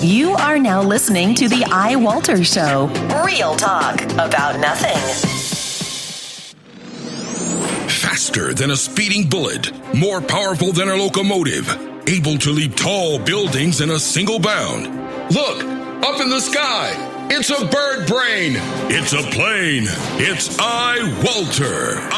You are now listening to the iWalter Show. Real talk about nothing. Faster than a speeding bullet, more powerful than a locomotive, able to leap tall buildings in a single bound. Look, up in the sky, it's a bird brain, it's a plane, it's iWalter.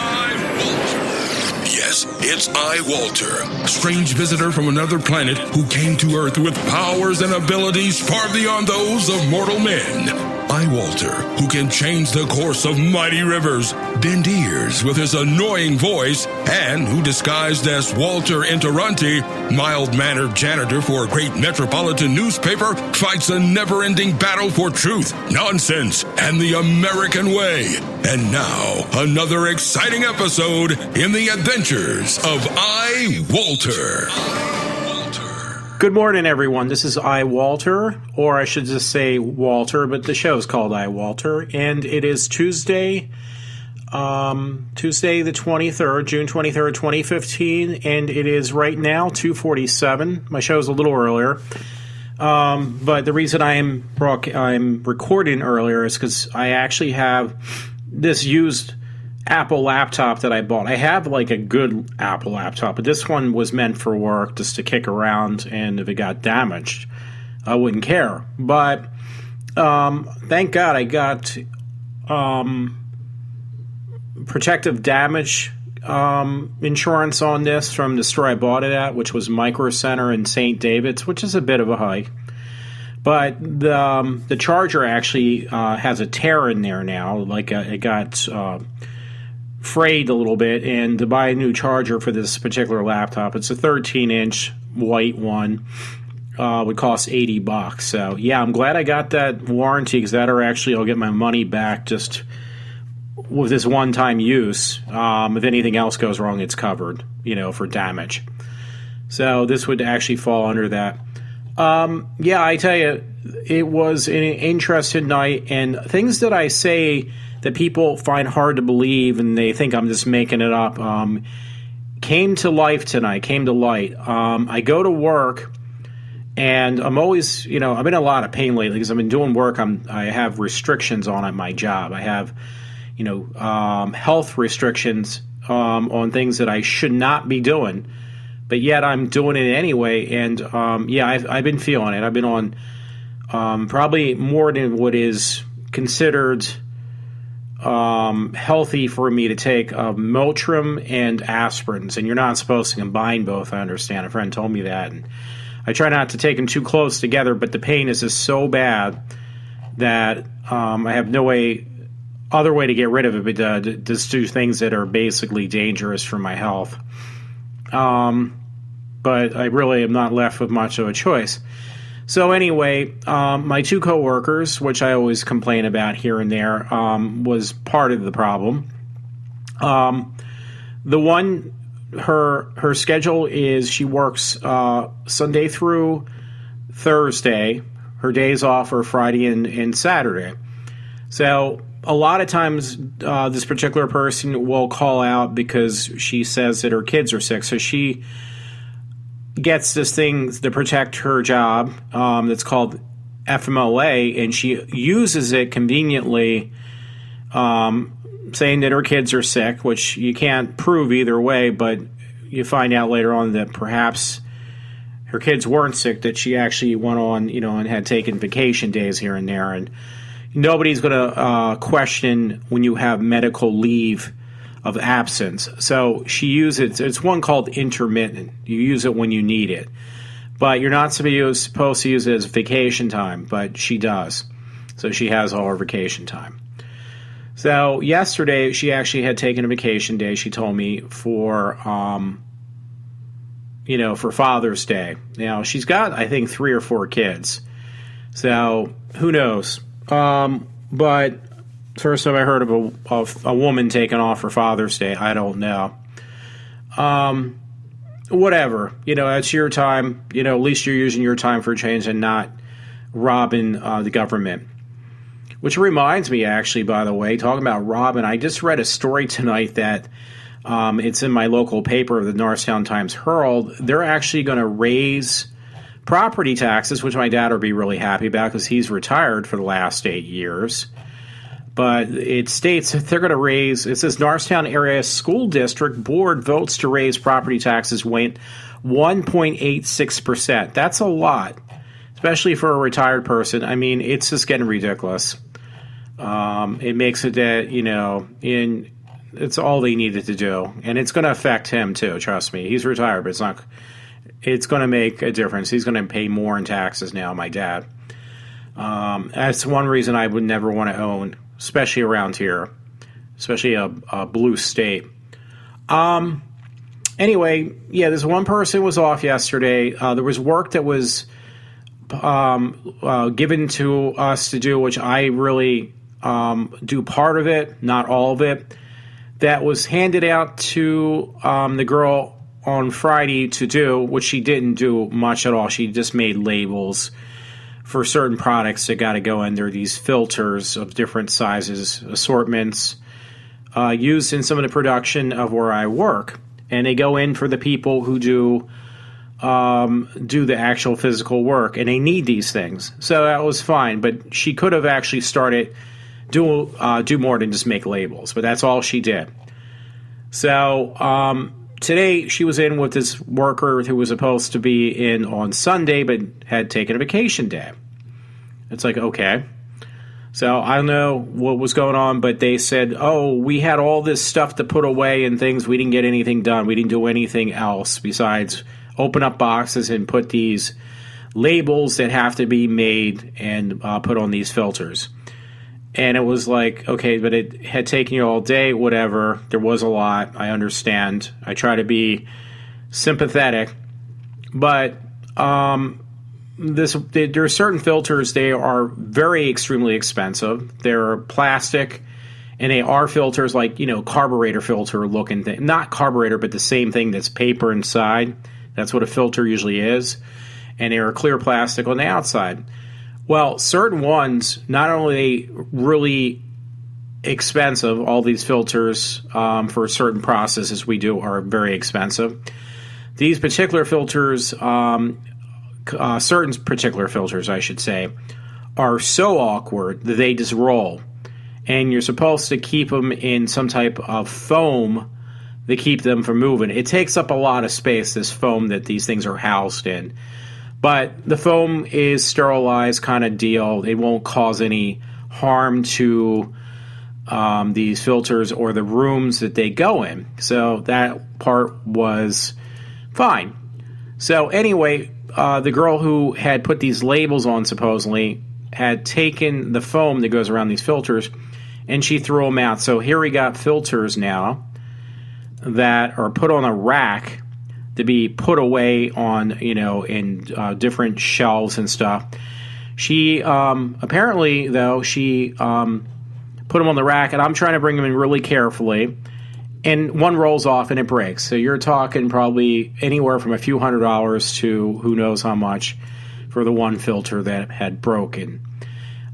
Yes, it's iWalter, a strange visitor from another planet who came to Earth with powers and abilities far beyond those of mortal men. iWalter, who can change the course of mighty rivers, bend ears with his annoying voice, and who, disguised as Walter Interranti, mild-mannered janitor for a great metropolitan newspaper, fights a never-ending battle for truth, nonsense, and the American way. And now, another exciting episode in the adventures of iWalter. Good morning, everyone. This is iWalter, or I should just say Walter, but the show is called iWalter, and it is Tuesday the 23rd, June 23rd, 2015, and it is right now 2:47. My show is a little earlier, but the reason I'm recording earlier is because I actually have this used Apple laptop that I bought. I have like a good Apple laptop, but this one was meant for work, just to kick around, and if it got damaged, I wouldn't care. But thank God I got protective damage insurance on this from the store I bought it at, which was Micro Center in St. David's, which is a bit of a hike. But the charger actually has a tear in there now, like it got frayed a little bit, and to buy a new charger for this particular laptop, it's a 13-inch white one, would cost $80. So yeah, I'm glad I got that warranty, because I'll get my money back just with this one-time use. If anything else goes wrong, it's covered, for damage. So this would actually fall under that. Yeah, I tell you, it was an interesting night, and things that I say that people find hard to believe and they think I'm just making it up, came to life tonight, came to light. I go to work, and I'm always, I'm in a lot of pain lately because I've been doing work. I have restrictions on at my job. I have, health restrictions on things that I should not be doing, but yet I'm doing it anyway. And I've been feeling it. I've been on probably more than what is considered healthy for me to take Motrin and aspirins, and you're not supposed to combine both. I understand. A friend told me that, and I try not to take them too close together, but the pain is just so bad that I have no other way to get rid of it but just do things that are basically dangerous for my health. But I really am not left with much of a choice. So anyway, my two coworkers, which I always complain about here and there, was part of the problem. The one, her schedule is she works Sunday through Thursday. Her days off are Friday and Saturday. So a lot of times this particular person will call out because she says that her kids are sick. So she gets this thing to protect her job that's called FMLA, and she uses it conveniently, saying that her kids are sick, which you can't prove either way, but you find out later on that perhaps her kids weren't sick, that she actually went on, and had taken vacation days here and there. And nobody's going to question when you have medical leave of absence. So she uses it's one called intermittent. You use it when you need it, but you're not supposed to use it as vacation time, but she does. So she has all her vacation time. So yesterday she actually had taken a vacation day, she told me, for for Father's Day. Now she's got, I think, 3 or 4 kids. So who knows? But first time I heard of a woman taking off for Father's Day. I don't know. Whatever. It's your time. At least you're using your time for a change and not robbing the government. Which reminds me, actually, by the way, talking about robbing, I just read a story tonight that it's in my local paper, the Norristown Times-Herald. They're actually going to raise property taxes, which my dad would be really happy about because he's retired for the last 8 years. But it states that they're going to raise, it says Norristown Area School District Board votes to raise property taxes went 1.86%. That's a lot, especially for a retired person. I mean, it's just getting ridiculous. It makes it that, it's all they needed to do. And it's going to affect him too, trust me. He's retired, but it's going to make a difference. He's going to pay more in taxes now, my dad. That's one reason I would never want to own, especially around here, especially a blue state. Anyway, yeah, this one person was off yesterday. There was work that was given to us to do, which I really do part of it, not all of it, that was handed out to the girl on Friday to do, which she didn't do much at all. She just made labels for certain products that got to go in there, these filters of different sizes, assortments, used in some of the production of where I work. And they go in for the people who do the actual physical work, and they need these things. So that was fine, but she could have actually started do more than just make labels, but that's all she did. So today she was in with this worker who was supposed to be in on Sunday but had taken a vacation day. It's like, okay. So I don't know what was going on, but they said, oh, we had all this stuff to put away and things. We didn't get anything done. We didn't do anything else besides open up boxes and put these labels that have to be made and put on these filters. And it was like, okay, but it had taken you all day, whatever. There was a lot. I understand. I try to be sympathetic. But there are certain filters, they are very extremely expensive. They're plastic, and they are filters like, carburetor filter looking thing. Not carburetor, but the same thing that's paper inside. That's what a filter usually is. And they are clear plastic on the outside. Well, certain ones, not only really expensive, all these filters for certain processes we do are very expensive. These particular filters, certain particular filters, I should say, are so awkward that they just roll. And you're supposed to keep them in some type of foam to keep them from moving. It takes up a lot of space, this foam that these things are housed in. But the foam is sterilized kind of deal. It won't cause any harm to these filters or the rooms that they go in. So that part was fine. So anyway, the girl who had put these labels on supposedly had taken the foam that goes around these filters and she threw them out. So here we got filters now that are put on a rack to be put away on, in different shelves and stuff. She, apparently, though, she put them on the rack, and I'm trying to bring them in really carefully, and one rolls off and it breaks. So you're talking probably anywhere from a few $100s to who knows how much for the one filter that had broken.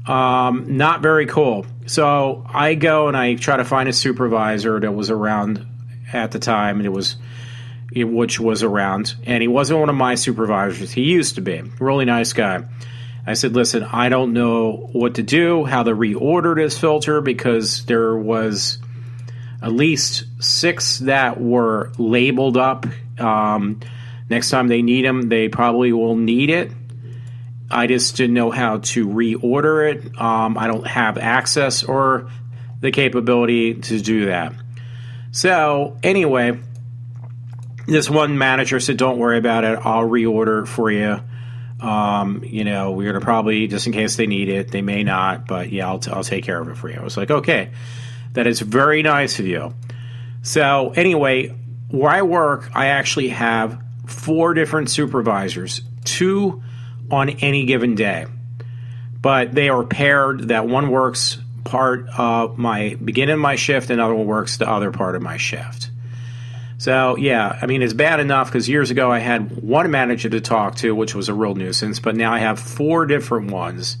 Not very cool. So I go and I try to find a supervisor that was around at the time, and which was around, and he wasn't one of my supervisors. He used to be. Really nice guy. I said, listen, I don't know what to do, how to reorder this filter, because there was at least 6 that were labeled up. Next time they need them, they probably will need it. I just didn't know how to reorder it. I don't have access or the capability to do that. So, anyway, this one manager said, don't worry about it. I'll reorder it for you. We're going to probably, just in case they need it, they may not, but yeah, I'll take care of it for you. I was like, okay, that is very nice of you. So anyway, where I work, I actually have 4 different supervisors, 2 on any given day, but they are paired. That one works part of my beginning of my shift, and another one works the other part of my shift. So, yeah, I mean, it's bad enough because years ago I had one manager to talk to, which was a real nuisance, but now I have 4 different ones,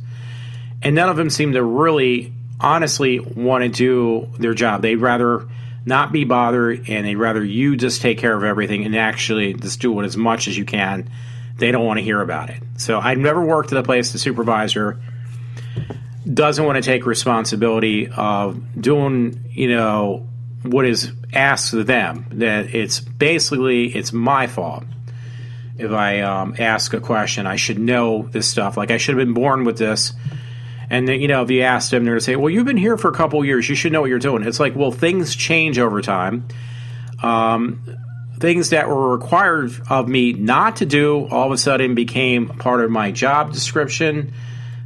and none of them seem to really, honestly, want to do their job. They'd rather not be bothered, and they'd rather you just take care of everything and actually just do it as much as you can they don't want to hear about it. So I've never worked at a place the supervisor doesn't want to take responsibility of doing, what is asked of them. That it's my fault. If I ask a question, I should know this stuff. Like, I should have been born with this. And then, if you ask them, they're going to say, well, you've been here for a couple of years. You should know what you're doing. It's like, well, things change over time. Things that were required of me not to do all of a sudden became part of my job description.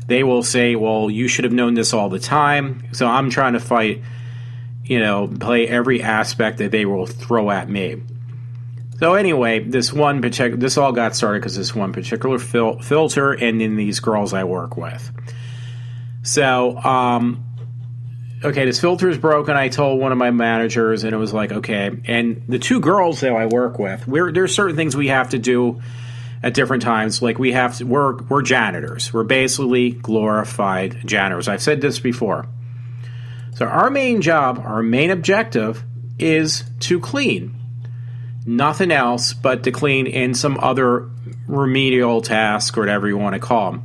They will say, well, you should have known this all the time. So I'm trying to fight, play every aspect that they will throw at me. So anyway, this all got started because this one particular filter and then these girls I work with. So, okay, this filter is broken. I told one of my managers, and it was like, okay. And the two girls that I work with, there's certain things we have to do at different times. Like we're janitors. We're basically glorified janitors. I've said this before. So our main job, our main objective is to clean. Nothing else but to clean in some other remedial task or whatever you want to call them.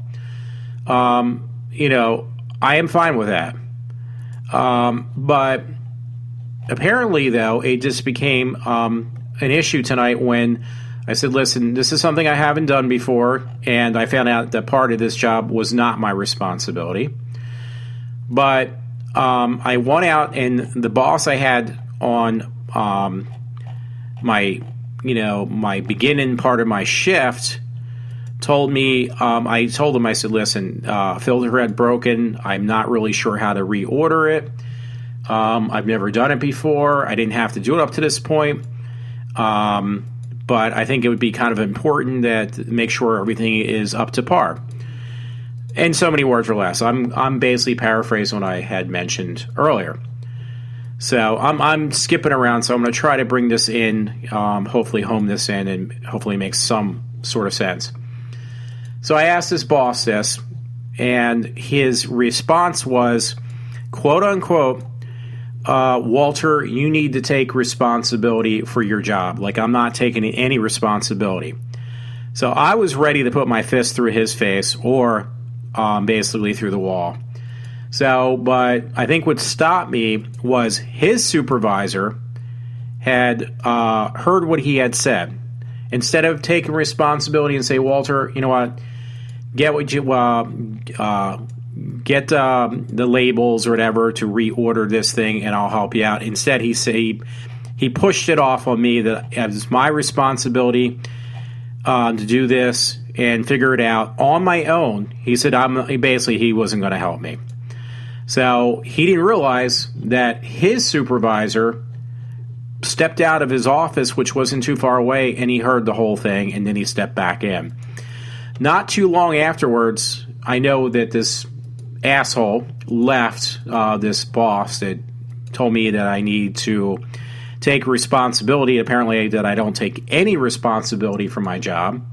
I am fine with that. But apparently, though, it just became an issue tonight when I said, listen, this is something I haven't done before, and I found out that part of this job was not my responsibility. But I went out, and the boss I had on my beginning part of my shift told me, I told him, I said, listen, filter had broken. I'm not really sure how to reorder it. I've never done it before. I didn't have to do it up to this point. But I think it would be kind of important that make sure everything is up to par. In so many words or less. I'm basically paraphrasing what I had mentioned earlier. So I'm skipping around, so I'm going to try to bring this in, hopefully home this in, and hopefully make some sort of sense. So I asked this boss this, and his response was, quote unquote, Walter, you need to take responsibility for your job. Like, I'm not taking any responsibility. So I was ready to put my fist through his face or basically through the wall. So, but I think what stopped me was his supervisor had heard what he had said. Instead of taking responsibility and say, Walter, you know what, get what you get the labels or whatever to reorder this thing, and I'll help you out. Instead, he pushed it off on me that it was my responsibility to do this and figure it out on my own. He said he wasn't going to help me. So he didn't realize that his supervisor stepped out of his office, which wasn't too far away, and he heard the whole thing, and then he stepped back in. Not too long afterwards, I know that this asshole left, this boss that told me that I need to take responsibility, apparently that I don't take any responsibility for my job,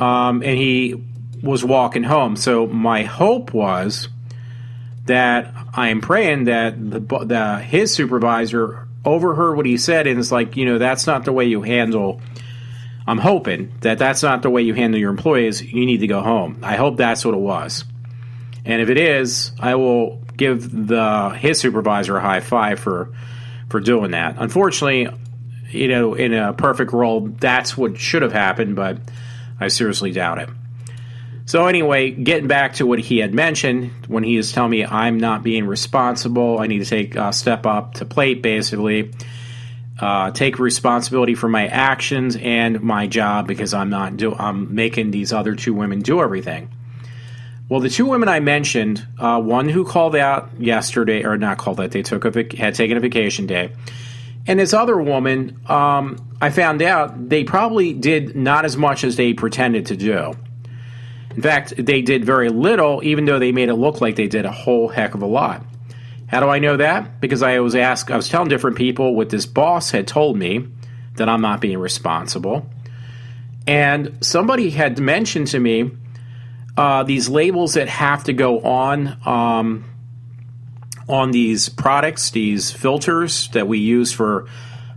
and he was walking home. So my hope was that I am praying that his supervisor overheard what he said and is like, that's not the way you handle. I'm hoping that that's not the way you handle your employees. You need to go home. I hope that's what it was. And if it is, I will give his supervisor a high five for doing that. Unfortunately, in a perfect world, that's what should have happened, but I seriously doubt it. So anyway, getting back to what he had mentioned, when he was telling me I'm not being responsible, I need to take a step up to plate, basically, take responsibility for my actions and my job because I'm making these other two women do everything. Well, the two women I mentioned, one who called out yesterday, or not called out, they had taken a vacation day, and this other woman, I found out they probably did not as much as they pretended to do. In fact, they did very little, even though they made it look like they did a whole heck of a lot. How do I know that? Because I was telling different people what this boss had told me, that I'm not being responsible. And somebody had mentioned to me these labels that have to go on these products, these filters that we use for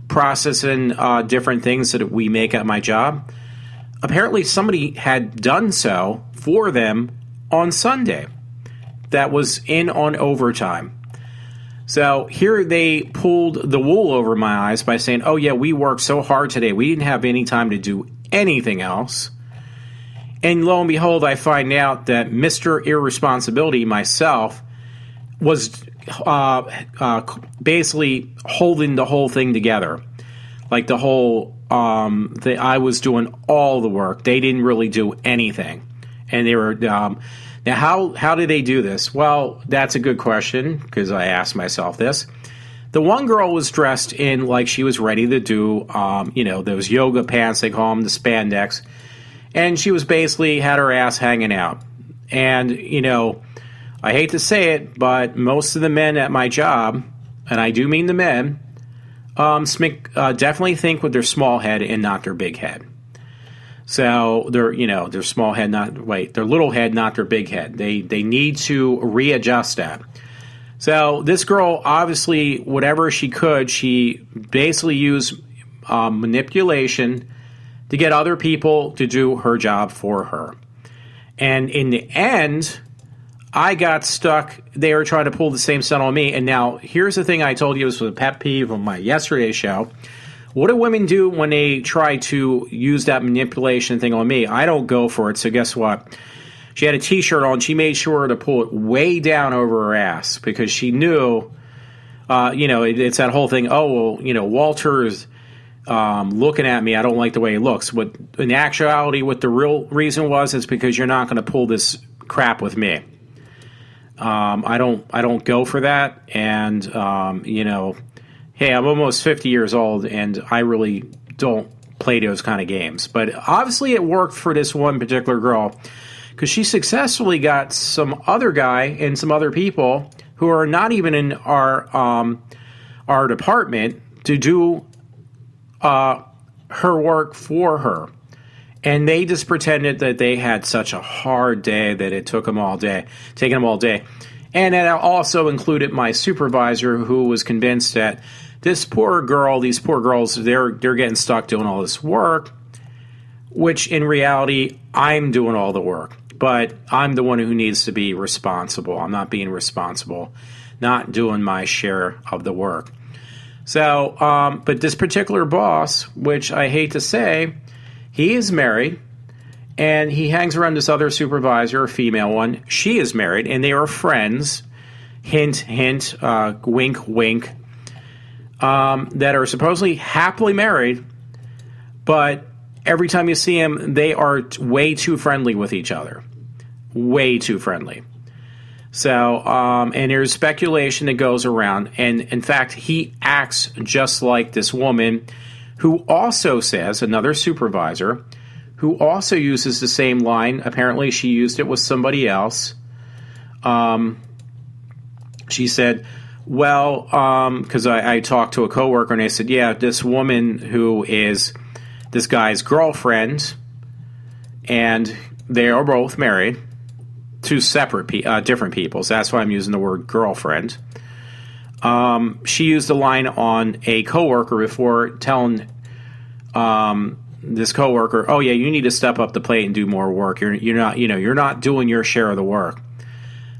processing different things that we make at my job. apparently somebody had done so for them on Sunday that was in on overtime. So here they pulled the wool over my eyes by saying, oh yeah, we worked so hard today. We didn't have any time to do anything else. And lo and behold, I find out that Mr. Irresponsibility, myself, was basically holding the whole thing together. Like the whole, I was doing all the work. They didn't really do anything. And they were, now how did they do this? Well, that's a good question, because I asked myself this. The one girl was dressed in like she was ready to do, those yoga pants, they call them, the spandex. And she was basically had her ass hanging out. And, I hate to say it, but most of the men at my job, and I do mean the men, definitely think with their small head and not their big head. So their small head, their little head, not their big head. They need to readjust that. So this girl, obviously, whatever she could, she basically used manipulation to get other people to do her job for her. And in the end, I got stuck. They were trying to pull the same stunt on me. And now, here's the thing I told you, this was a pet peeve on my yesterday's show. What do women do when they try to use that manipulation thing on me? I don't go for it. So guess what? She had a T-shirt on. She made sure to pull it way down over her ass because she knew, it's that whole thing. Oh, well, Walter's looking at me. I don't like the way he looks. But in actuality, what the real reason was is because you're not going to pull this crap with me. I don't go for that. And, hey, I'm almost 50 years old, and I really don't play those kind of games. But obviously it worked for this one particular girl because she successfully got some other guy and some other people who are not even in our department to do her work for her. And they just pretended that they had such a hard day that it took them all day, taking them all day. And it also included my supervisor, who was convinced that these poor girls, they're getting stuck doing all this work, which in reality, I'm doing all the work. But I'm the one who needs to be responsible. I'm not being responsible, not doing my share of the work. So, but this particular boss, which I hate to say, he is married, and he hangs around this other supervisor, a female one. She is married, and they are friends, hint, hint, wink, wink, that are supposedly happily married, but every time you see them, they are way too friendly with each other. Way too friendly. So, and there's speculation that goes around, and in fact, he acts just like this woman who also says, another supervisor, who also uses the same line. Apparently, she used it with somebody else. She said, well, because I talked to a coworker, and I said, yeah, this woman who is this guy's girlfriend, and they are both married, two separate, different people. So that's why I'm using the word girlfriend. She used the line on a coworker before, telling this coworker, "Oh yeah, you need to step up the plate and do more work. You're not doing your share of the work."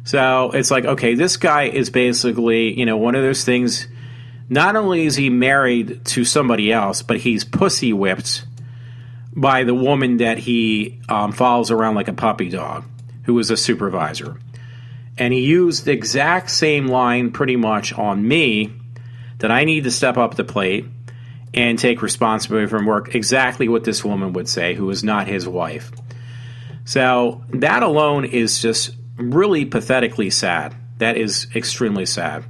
So it's like, okay, this guy is basically, one of those things. Not only is he married to somebody else, but he's pussy whipped by the woman that he follows around like a puppy dog, who is a supervisor. And he used the exact same line pretty much on me, that I need to step up the plate and take responsibility from work, exactly what this woman would say, who is not his wife. So that alone is just really pathetically sad. That is extremely sad.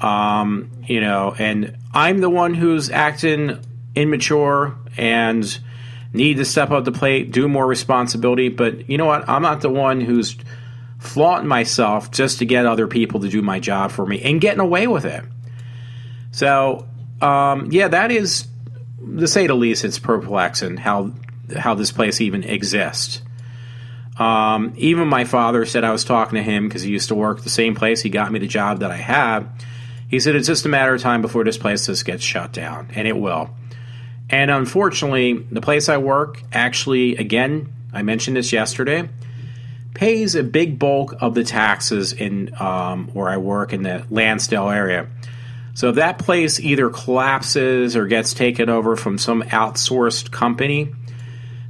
And I'm the one who's acting immature and need to step up the plate, do more responsibility. But you know what? I'm not the one who's flaunting myself just to get other people to do my job for me and getting away with it. So, that is, to say the least, it's perplexing how this place even exists. Even my father said, I was talking to him because he used to work the same place. He got me the job that I have. He said, it's just a matter of time before this place just gets shut down, and it will. And unfortunately, the place I work actually, again, I mentioned this yesterday, pays a big bulk of the taxes in where I work in the Lansdale area. So if that place either collapses or gets taken over from some outsourced company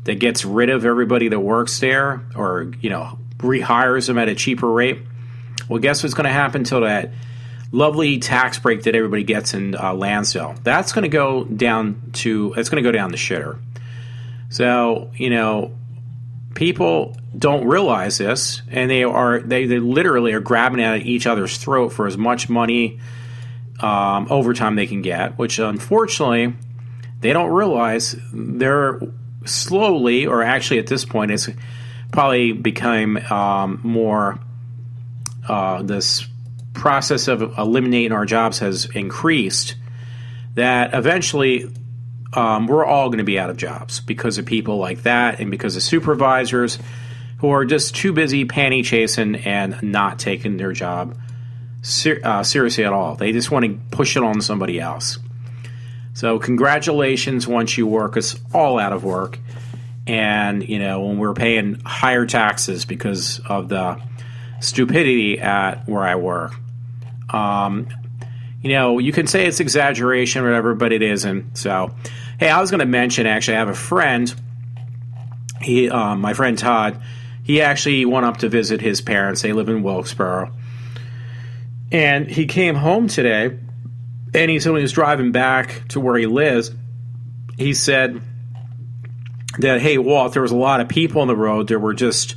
that gets rid of everybody that works there, or rehires them at a cheaper rate, well, guess what's going to happen to that lovely tax break that everybody gets in Lansdale? That's going to go down the shitter. So people don't realize this, and they literally are grabbing at each other's throat for as much money overtime they can get, which unfortunately they don't realize they're slowly, or actually at this point it's probably become more this process of eliminating our jobs has increased, that eventually we're all going to be out of jobs because of people like that, and because of supervisors who are just too busy panty chasing and not taking their job seriously at all. They just want to push it on somebody else. So congratulations once you work us all out of work, and when we're paying higher taxes because of the stupidity at where I work. You can say it's exaggeration or whatever, but it isn't. So, hey, I was going to mention, actually, I have a friend, my friend Todd, he actually went up to visit his parents. They live in Wilkesboro. And he came home today, and he said when he was driving back to where he lives, he said that, hey, Walt, there was a lot of people on the road. There were just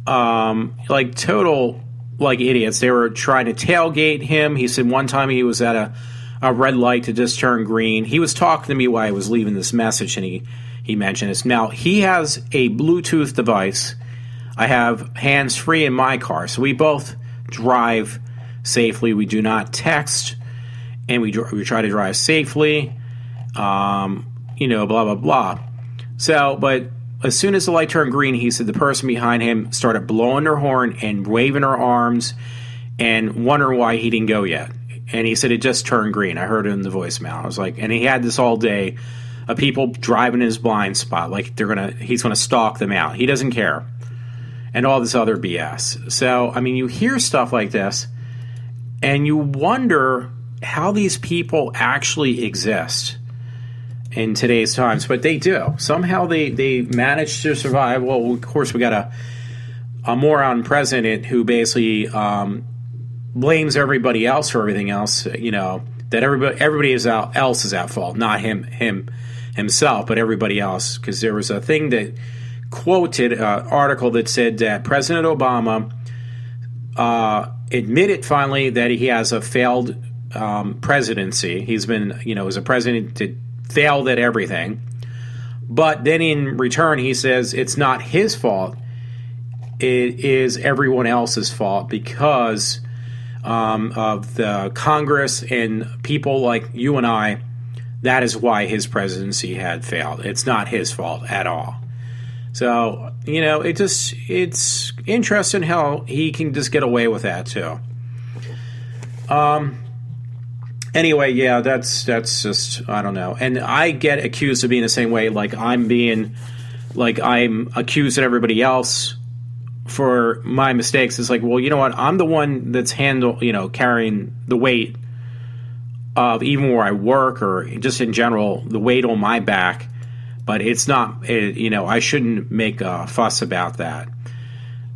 total idiots. They were trying to tailgate him. He said one time he was at a red light to just turn green. He was talking to me while I was leaving this message, and he mentioned this. Now, he has a Bluetooth device. I have hands-free in my car, so we both drive safely. We do not text, and we try to drive safely, blah, blah, blah. So, but as soon as the light turned green, he said the person behind him started blowing their horn and waving her arms and wondering why he didn't go yet. And he said it just turned green. I heard it in the voicemail. I was like, and he had this all day of people driving in his blind spot, like he's gonna stalk them out. He doesn't care, and all this other BS. So, I mean, you hear stuff like this, and you wonder how these people actually exist in today's times, but they do. Somehow they manage to survive. Well, of course, we got a moron president who basically blames everybody else for everything else. That everybody else is at fault, not himself, but everybody else. Because there was a thing that quoted an article that said that President Obama admitted finally that he has a failed presidency. He's been, as a president that failed at everything. But then in return, he says it's not his fault. It is everyone else's fault because of the Congress and people like you and I. That is why his presidency had failed. It's not his fault at all. So, it's interesting how he can just get away with that too. Anyway, yeah, that's just, I don't know. And I get accused of being the same way, like I'm accusing everybody else for my mistakes. It's like, well, you know what? I'm the one that's carrying the weight of even where I work, or just in general, the weight on my back. But it's not, I shouldn't make a fuss about that.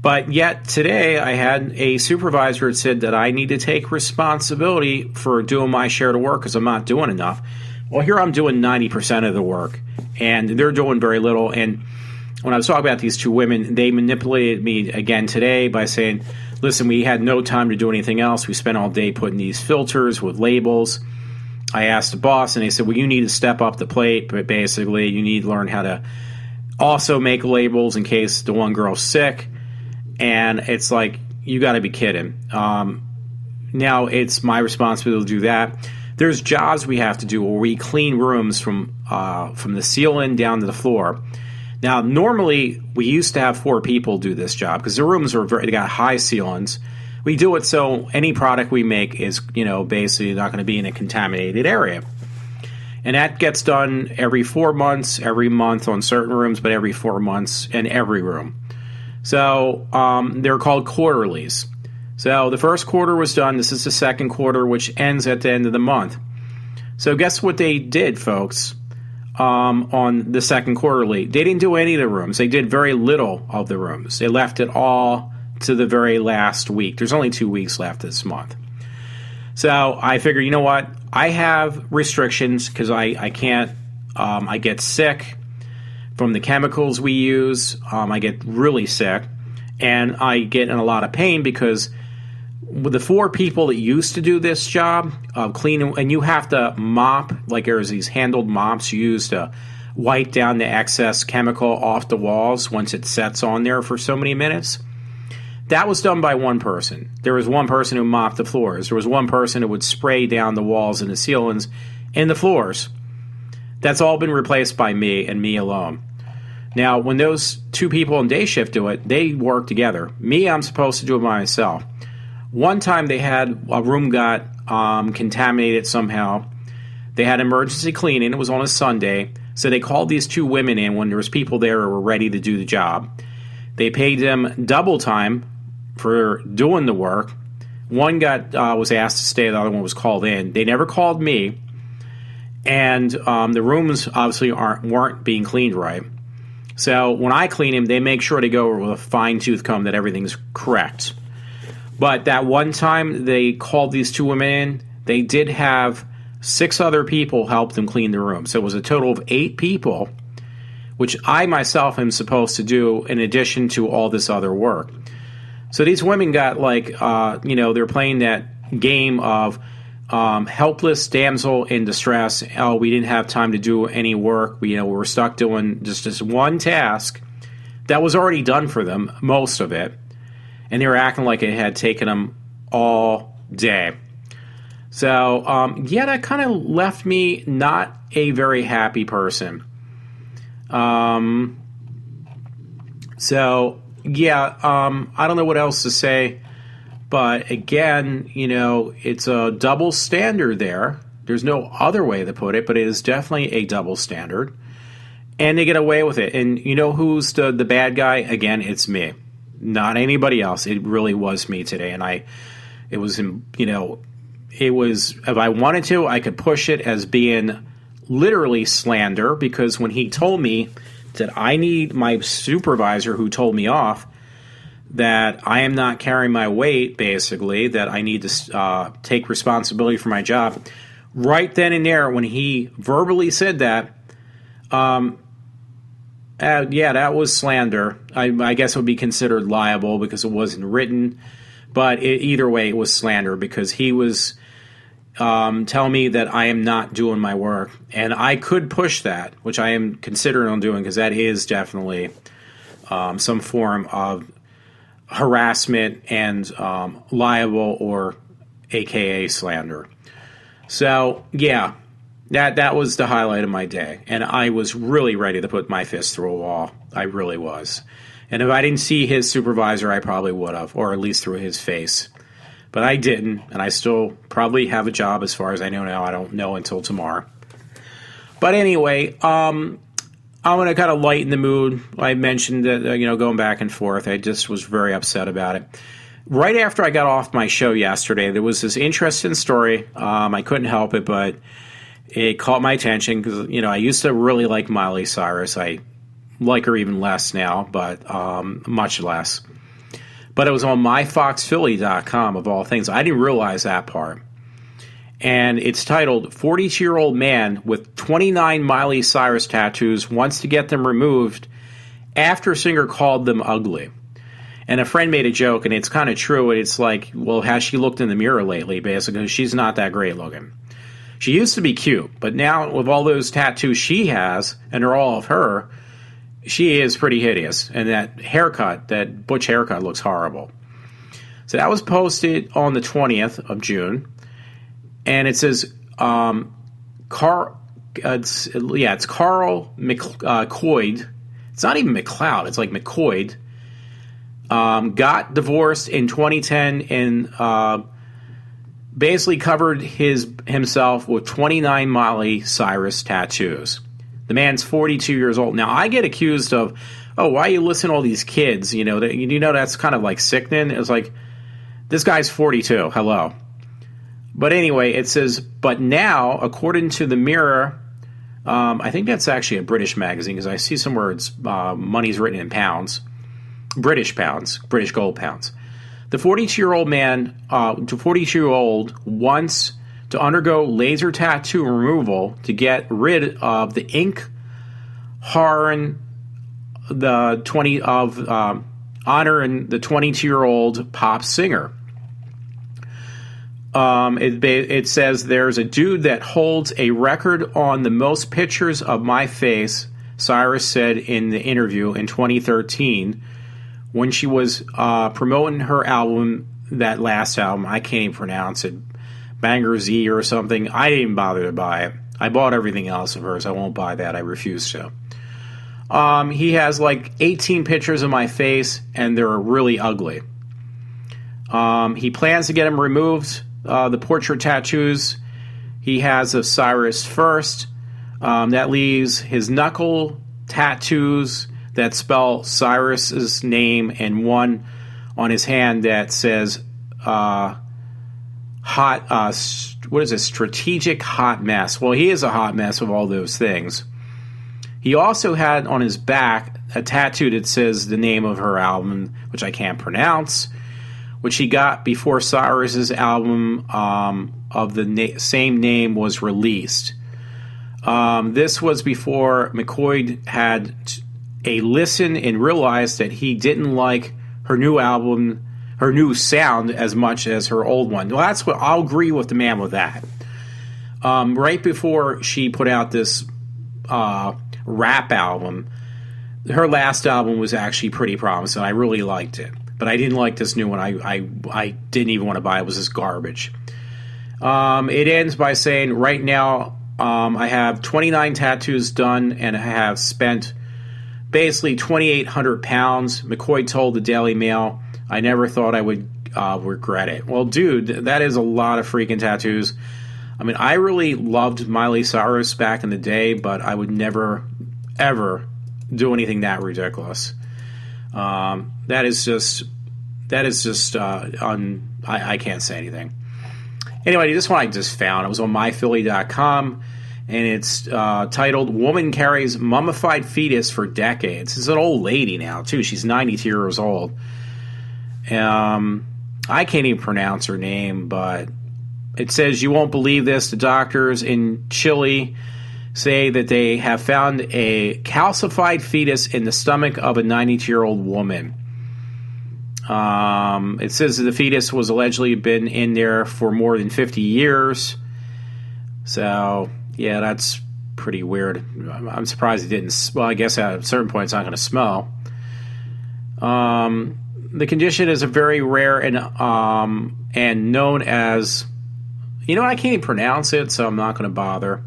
But yet today I had a supervisor that said that I need to take responsibility for doing my share of the work because I'm not doing enough. Well, here I'm doing 90% of the work, and they're doing very little. And when I was talking about these two women, they manipulated me again today by saying, listen, we had no time to do anything else. We spent all day putting these filters with labels. I asked the boss, and they said, well, you need to step up the plate, but basically you need to learn how to also make labels in case the one girl's sick. And it's like, you got to be kidding. Now it's my responsibility to do that. There's jobs we have to do where we clean rooms from the ceiling down to the floor. Now, normally we used to have 4 people do this job because the rooms they got high ceilings. We do it so any product we make is, basically not going to be in a contaminated area. And that gets done every 4 months, every month on certain rooms, but every 4 months in every room. So they're called quarterlies. So the first quarter was done. This is the second quarter, which ends at the end of the month. So guess what they did, folks, on the second quarterly? They didn't do any of the rooms. They did very little of the rooms. They left it all to the very last week. There's only 2 weeks left this month. So I figured, you know what? I have restrictions because I can't, I get sick from the chemicals we use. I get really sick, and I get in a lot of pain because with the 4 people that used to do this job of cleaning, and you have to mop, like there's these handled mops you use to wipe down the excess chemical off the walls once it sets on there for so many minutes. That was done by one person. There was one person who mopped the floors. There was one person who would spray down the walls and the ceilings and the floors. That's all been replaced by me and me alone. Now, when those 2 people on day shift do it, they work together. Me, I'm supposed to do it by myself. One time they had a room got contaminated somehow. They had emergency cleaning. It was on a Sunday. So they called these 2 women in when there was people there who were ready to do the job. They paid them double time for doing the work. One was asked to stay. The other one was called in. They never called me. And the rooms obviously weren't being cleaned right. So when I clean them, they make sure to go with a fine-tooth comb that everything's correct. But that one time they called these 2 women in, they did have 6 other people help them clean the room. So it was a total of 8 people, which I myself am supposed to do in addition to all this other work. So these women got they're playing that game of helpless damsel in distress. Oh, we didn't have time to do any work. We were stuck doing just this one task that was already done for them, most of it. And they were acting like it had taken them all day. So, that kind of left me not a very happy person. I don't know what else to say. But again, it's a double standard there. There's no other way to put it, but it is definitely a double standard. And they get away with it. And you know who's the bad guy? Again, it's me. Not anybody else. It really was me today. And it was, if I wanted to, I could push it as being literally slander, because when he told me that I need my supervisor who told me off, that I am not carrying my weight, basically, that I need to take responsibility for my job. Right then and there, when he verbally said that, that was slander. I guess it would be considered liable because it wasn't written. But either way, it was slander because he was telling me that I am not doing my work. And I could push that, which I am considering on doing, because that is definitely some form of harassment and liable, or AKA slander. So, yeah, that was the highlight of my day. And I was really ready to put my fist through a wall. I really was. And if I didn't see his supervisor, I probably would have, or at least through his face. But I didn't, and I still probably have a job as far as I know now. I don't know until tomorrow. But anyway, I'm going to kind of lighten the mood. I mentioned that, going back and forth. I just was very upset about it. Right after I got off my show yesterday, there was this interesting story. I couldn't help it, but it caught my attention because, I used to really like Miley Cyrus. I like her even less now, but much less. But it was on myfoxphilly.com, of all things. I didn't realize that part. And it's titled, 42-year-old man with 29 Miley Cyrus tattoos wants to get them removed after singer called them ugly. And a friend made a joke, and it's kind of true. It's like, well, has she looked in the mirror lately, basically? She's not that great looking. She used to be cute, but now with all those tattoos she has, and they're all of her, she is pretty hideous. And that haircut, that butch haircut, looks horrible. So that was posted on the 20th of June. And it says, Carl McCoyd. It's not even McLeod. It's like McCoyd. Got divorced in 2010 and basically covered himself with 29 Miley Cyrus tattoos. The man's 42 years old. Now, I get accused of, why you listen to all these kids? That's kind of like sickening. It's like, this guy's 42. Hello. But anyway, it says, but now, according to the Mirror, I think that's actually a British magazine because I see somewhere it's money's written in pounds. British gold pounds. The 42-year-old man, wants to undergo laser tattoo removal to get rid of the ink honoring the 22-year-old pop singer. It says there's a dude that holds a record on the most pictures of my face, Cyrus said in the interview in 2013 when she was promoting her album, that last album. I can't even pronounce it. Banger Z or something. I didn't bother to buy it. I bought everything else of hers. I won't buy that. I refuse to. He has like 18 pictures of my face, and they're really ugly. He plans to get them removed. The portrait tattoos he has of Cyrus first. That leaves his knuckle tattoos that spell Cyrus's name and one on his hand that says strategic hot mess. Well, he is a hot mess of all those things. He also had on his back a tattoo that says the name of her album, which I can't pronounce, which he got before Cyrus's album of the same name was released. This was before McCoy had a listen and realized that he didn't like her new album, her new sound as much as her old one. Well, that's what I'll agree with the man with that. Right before she put out this rap album, her last album was actually pretty promising. I really liked it, but I didn't like this new one. I didn't even want to buy it. It was just garbage. It ends by saying, right now, I have 29 tattoos done, and I have spent basically 2,800 pounds. McCoy told the Daily Mail, I never thought I would regret it. Well, dude, that is a lot of freaking tattoos. I mean, I really loved Miley Cyrus back in the day, but I would never, ever do anything that ridiculous. That is just I can't say anything. Anyway, this one I just found. It was on myphilly.com, and it's titled, Woman Carries Mummified Fetus for Decades. It's an old lady now, too. She's 92 years old. I can't even pronounce her name, but it says, you won't believe this. The doctors in Chile say that they have found a calcified fetus in the stomach of a 92-year-old woman. It says that the fetus was allegedly been in there for more than 50 years. So, yeah, that's pretty weird. I'm surprised it didn't. Well, I guess at a certain point it's not going to smell. The condition is a very rare and known as, I can't even pronounce it, so I'm not going to bother.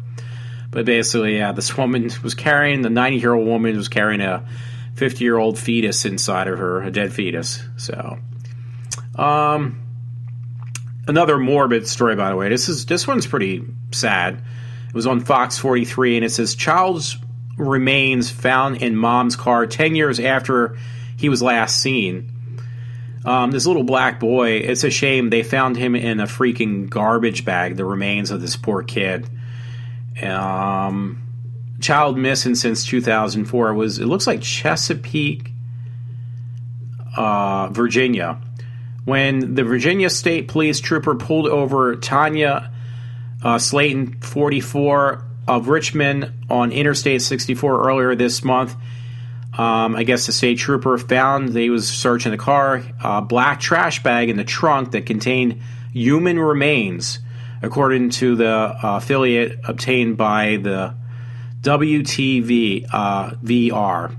But basically, yeah, this woman was carrying, the 90-year-old woman was carrying a 50-year-old fetus inside of her, a dead fetus. So, another morbid story, by the way. This one's pretty sad. It was on Fox 43, and it says, child's remains found in mom's car 10 years after he was last seen. This little black boy, it's a shame they found him in a freaking garbage bag, the remains of this poor kid. Child missing since 2004. It looks like Chesapeake, Virginia, when the Virginia State Police trooper pulled over Tanya Slayton, 44, of Richmond on Interstate 64 earlier this month. I guess the state trooper found that he was searching the car, a black trash bag in the trunk that contained human remains, according to the affiliate obtained by the WTV VR.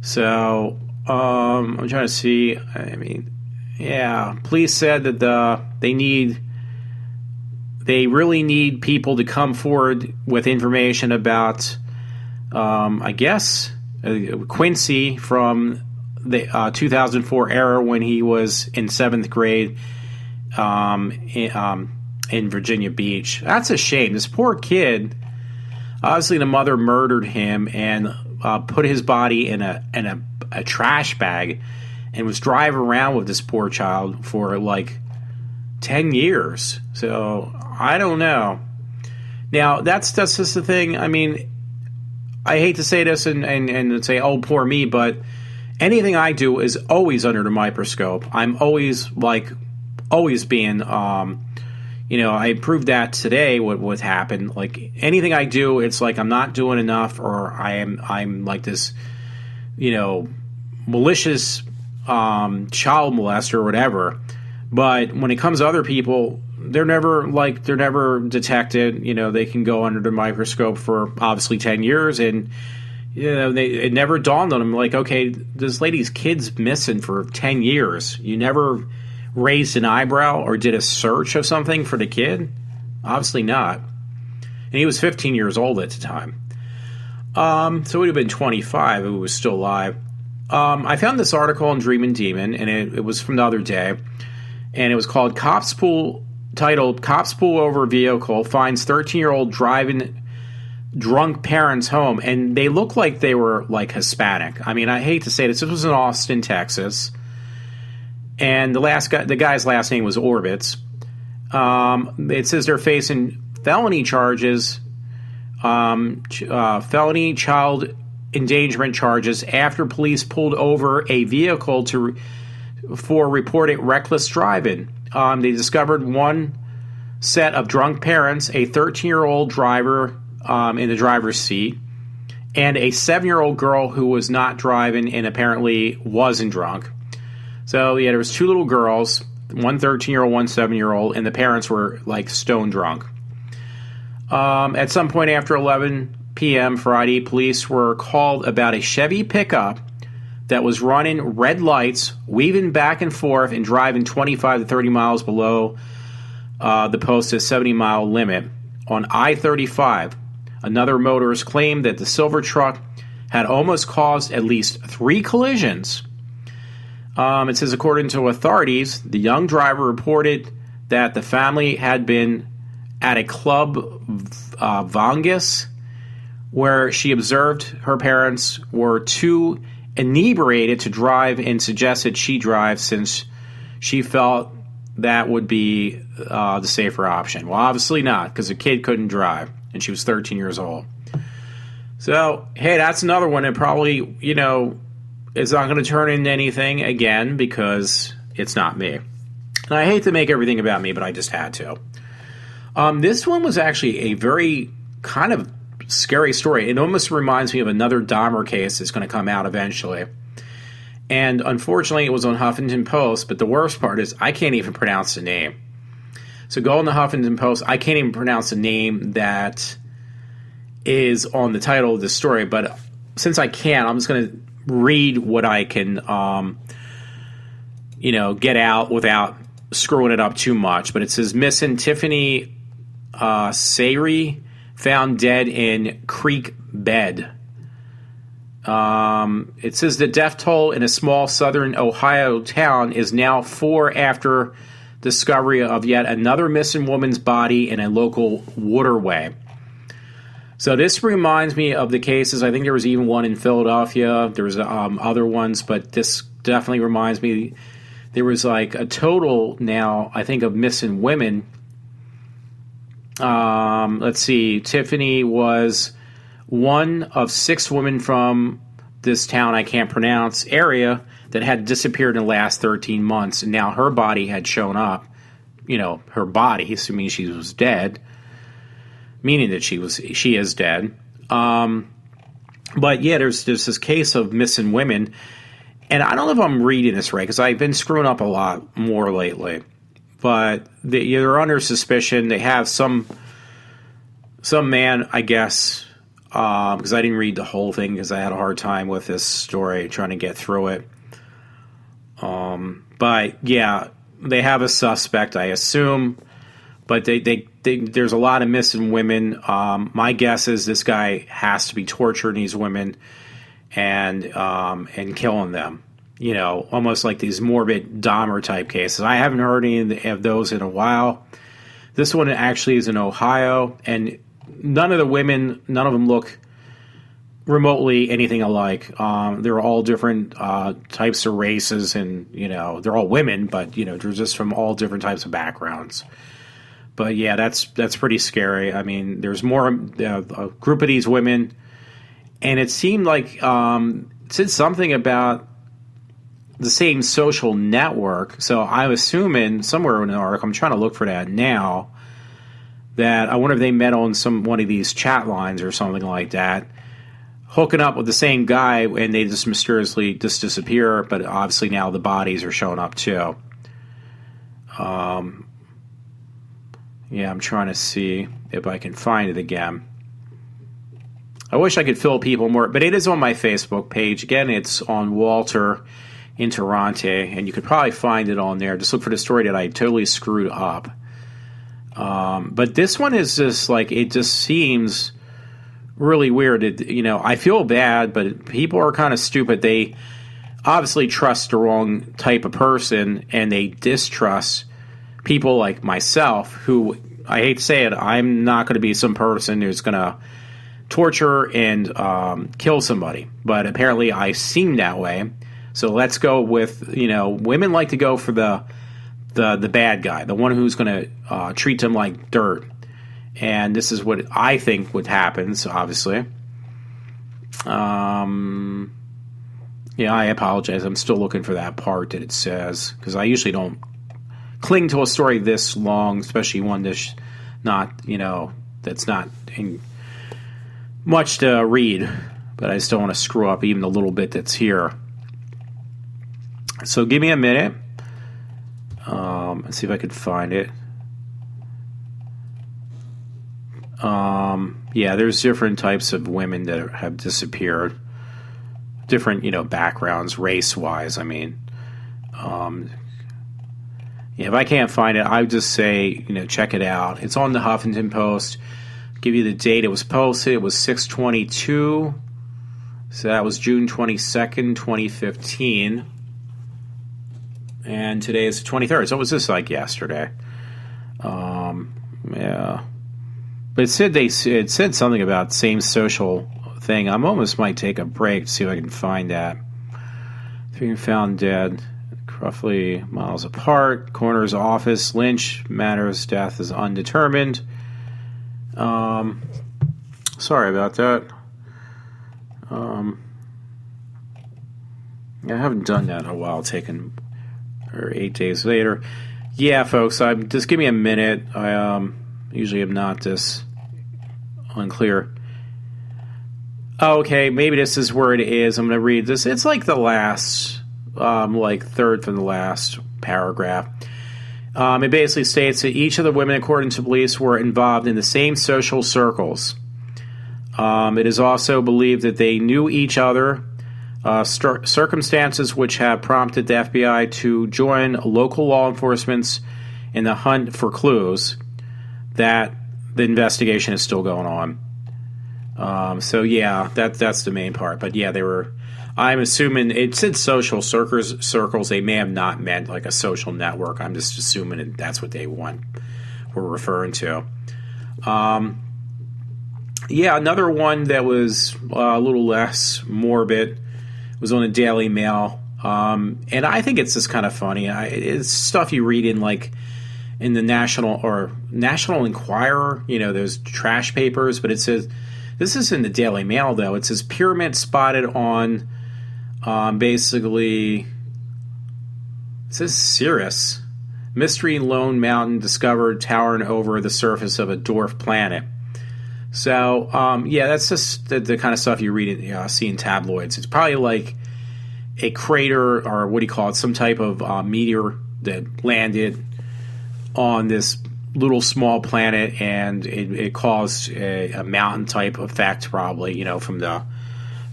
So, I'm trying to see. I mean, yeah, police said that they really need people to come forward with information about, I guess, Quincy from the 2004 era when he was in 7th grade. in Virginia Beach. That's a shame. This poor kid, obviously the mother murdered him and put his body in a trash bag and was driving around with this poor child for like 10 years. So I don't know. Now that's just the thing. I mean, I hate to say this and say, oh, poor me, but anything I do is always under the microscope. I'm always being, I proved that today. What happened? Like anything I do, it's like I'm not doing enough, or I'm like this, malicious child molester or whatever. But when it comes to other people, they're never detected. They can go under the microscope for obviously 10 years, and it never dawned on them. Like, okay, this lady's kid's missing for 10 years. You never raised an eyebrow or did a search of something for the kid? Obviously not. And he was 15 years old at the time. So it would have been 25 if he was still alive. I found this article in Dream and Demon, and it was from the other day, and it was called titled Cops Pull Over Vehicle Finds 13-Year-Old Driving Drunk Parents Home. And they look like they were like Hispanic. I mean, I hate to say this. This was in Austin, Texas. And the guy's last name was Orbitz. It says they're facing felony charges, felony child endangerment charges after police pulled over a vehicle for reported reckless driving. They discovered one set of drunk parents, a 13-year-old driver in the driver's seat, and a 7-year-old girl who was not driving and apparently wasn't drunk. So, yeah, there was two little girls, one 13-year-old, one 7-year-old, and the parents were, like, stone drunk. At some point after 11 p.m. Friday, police were called about a Chevy pickup that was running red lights, weaving back and forth, and driving 25 to 30 miles below the posted 70-mile limit on I-35. Another motorist claimed that the silver truck had almost caused at least 3 collisions. It says, according to authorities, the young driver reported that the family had been at a club, Vangus, where she observed her parents were too inebriated to drive and suggested she drive since she felt that would be the safer option. Well, obviously not, because the kid couldn't drive, and she was 13 years old. So, hey, that's another one that probably, it's not going to turn into anything again because it's not me. And I hate to make everything about me, but I just had to. This one was actually a very kind of scary story. It almost reminds me of another Dahmer case that's going to come out eventually. And unfortunately, it was on Huffington Post, but the worst part is I can't even pronounce the name. So go on the Huffington Post. I can't even pronounce the name that is on the title of the story, but since I can't, I'm just going to read what I can, get out without screwing it up too much. But it says, missing Tiffany Sayre found dead in creek bed. It says the death toll in a small southern Ohio town is now 4 after discovery of yet another missing woman's body in a local waterway. So this reminds me of the cases. I think there was even one in Philadelphia. There's other ones, but this definitely reminds me. There was like a total now, I think, of missing women. Let's see. Tiffany was one of 6 women from this town I can't pronounce area that had disappeared in the last 13 months. And now her body had shown up. Her body, assuming she was dead. Meaning that she is dead. But yeah, there's this case of missing women, and I don't know if I'm reading this right because I've been screwing up a lot more lately. But they're under suspicion. They have some man, I guess, because I didn't read the whole thing because I had a hard time with this story trying to get through it. But yeah, they have a suspect, I assume. But there's a lot of missing women. My guess is this guy has to be torturing these women and killing them. almost like these morbid Dahmer type cases. I haven't heard any of those in a while. This one actually is in Ohio, and none of them look remotely anything alike. They're all different types of races, and they're all women, but they're just from all different types of backgrounds. But yeah, that's pretty scary. I mean, there's more a group of these women, and it seemed like it said something about the same social network. So I'm assuming somewhere in the article, I'm trying to look for that now, that I wonder if they met on one of these chat lines or something like that, hooking up with the same guy, and they just mysteriously just disappear. But obviously now the bodies are showing up too. Yeah, I'm trying to see if I can find it again. I wish I could fill people more, but it is on my Facebook page. Again, it's on Walter in Toronto, and you could probably find it on there. Just look for the story that I totally screwed up. But this one is just like, it just seems really weird. I feel bad, but people are kind of stupid. They obviously trust the wrong type of person, and they distrust people like myself, who, I hate to say it, I'm not going to be some person who's going to torture and kill somebody. But apparently I seem that way. So let's go with, women like to go for the bad guy, the one who's going to treat them like dirt. And this is what I think would happen, so obviously. Yeah, I apologize. I'm still looking for that part that it says, because I usually don't cling to a story this long, especially one that's not, that's not much to read, but I still want to screw up even the little bit that's here. So give me a minute. Let's see if I could find it. Yeah, there's different types of women that have disappeared. Different, backgrounds, race-wise, I mean. Yeah, if I can't find it, I would just say, check it out. It's on the Huffington Post. I'll give you the date it was posted. It was 6/22. So that was June 22nd, 2015. And today is the 23rd. So it was just like yesterday. Yeah. But it said something about same social thing. I almost might take a break to see if I can find that. 3 found dead, roughly miles apart. Coroner's office. Lynch matters. Death is undetermined. Sorry about that. I haven't done that in a while. 8 days later. Yeah, folks. Just give me a minute. I usually am not this unclear. Okay, maybe this is where it is. I'm going to read this. It's like the last, third from the last paragraph. It basically states that each of the women, according to police, were involved in the same social circles. It is also believed that they knew each other, circumstances which have prompted the FBI to join local law enforcement in the hunt for clues that the investigation is still going on. So yeah, that's the main part. But yeah, I'm assuming it said social circles. They may have not meant like a social network. I'm just assuming that's what they were referring to. Yeah, another one that was a little less morbid was on the Daily Mail. And I think it's just kind of funny. It's stuff you read in the National Enquirer, those trash papers, but it says, this is in the Daily Mail though, it says pyramid spotted on, basically, it says Sirius, mystery lone mountain discovered towering over the surface of a dwarf planet. So, yeah, that's just the kind of stuff you read see in tabloids. It's probably like a crater, or what do you call it, some type of meteor that landed on this little small planet, and it caused a mountain type effect, probably, from the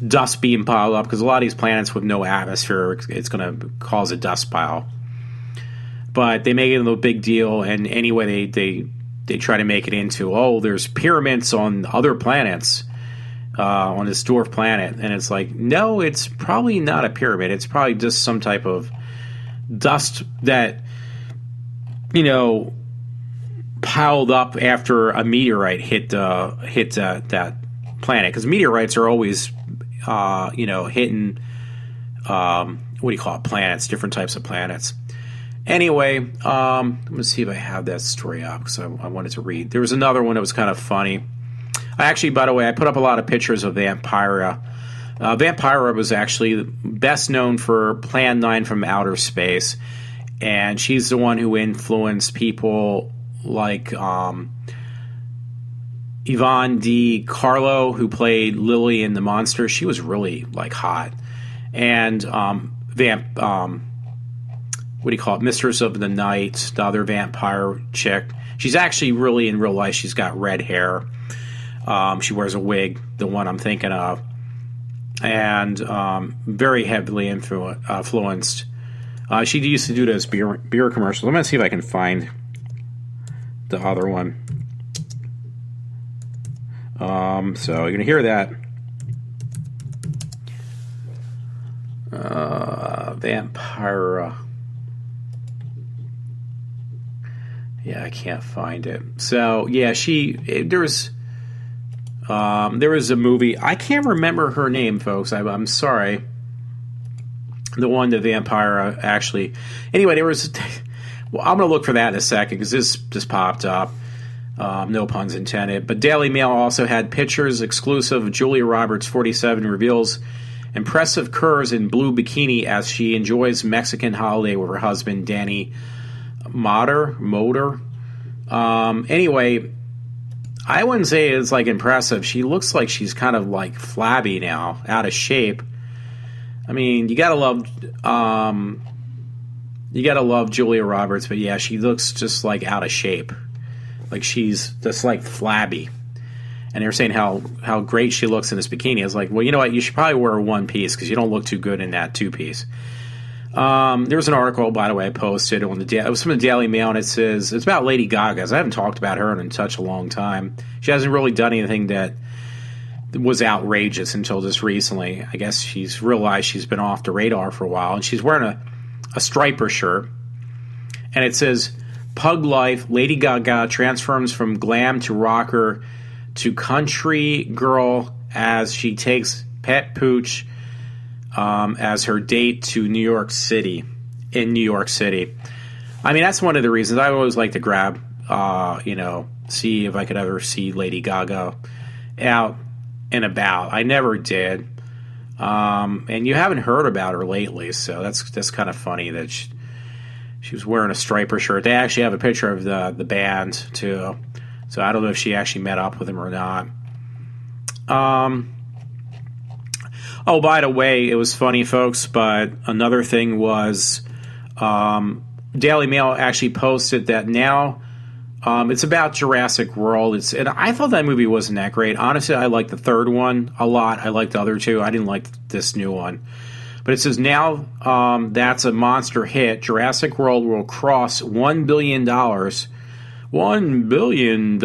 dust being piled up, because a lot of these planets with no atmosphere, it's going to cause a dust pile. But they make it a little big deal, and anyway, they try to make it into, there's pyramids on other planets. on this dwarf planet. And it's like, no, it's probably not a pyramid. It's probably just some type of dust that, piled up after a meteorite hit that planet. Because meteorites are always, hitting, planets, different types of planets. Anyway, let me see if I have that story up because I wanted to read. There was another one that was kind of funny. Actually, by the way, I put up a lot of pictures of Vampira. Vampira was actually best known for Plan 9 from Outer Space, and she's the one who influenced people like Yvonne Di Carlo, who played Lily in The Monster. She was really hot. And Mistress of the Night, the other vampire chick. She's actually really, in real life, she's got red hair. She wears a wig, the one I'm thinking of. And very heavily influenced. She used to do those beer commercials. I'm going to see if I can find the other one. So you're going to hear that. Vampira. Yeah, I can't find it. So yeah, there was a movie. I can't remember her name, folks. I'm sorry. The one, the Vampira, actually. Anyway, there was. Well, I'm going to look for that in a second because this just popped up. No puns intended. But Daily Mail also had pictures exclusive of Julia Roberts, 47, reveals impressive curves in blue bikini as she enjoys Mexican holiday with her husband, Danny Moder. Anyway, I wouldn't say it's impressive. She looks like she's kind of flabby now, out of shape. I mean, you gotta love Julia Roberts, but yeah, she looks just out of shape. She's just flabby. And they were saying how great she looks in this bikini. I was like, well, you know what? You should probably wear a one piece because you don't look too good in that two piece. There was an article, by the way, I posted on it was from the Daily Mail, and it says it's about Lady Gaga. I haven't talked about her in such a long time. She hasn't really done anything that was outrageous until just recently. I guess she's realized she's been off the radar for a while, and she's wearing a striper shirt, and it says, "Pug Life, Lady Gaga transforms from glam to rocker to country girl as she takes Pet Pooch as her date to New York City." I mean, that's one of the reasons I always like to grab, see if I could ever see Lady Gaga out and about. I never did. And you haven't heard about her lately, so that's kind of funny that she was wearing a striper shirt. They actually have a picture of the band, too. So I don't know if she actually met up with him or not. Oh, by the way, it was funny, folks, but another thing was Daily Mail actually posted that now it's about Jurassic World. And I thought that movie wasn't that great. Honestly, I liked the third one a lot. I liked the other two. I didn't like this new one. But it says now that's a monster hit. Jurassic World will cross $1 billion. $1 billion.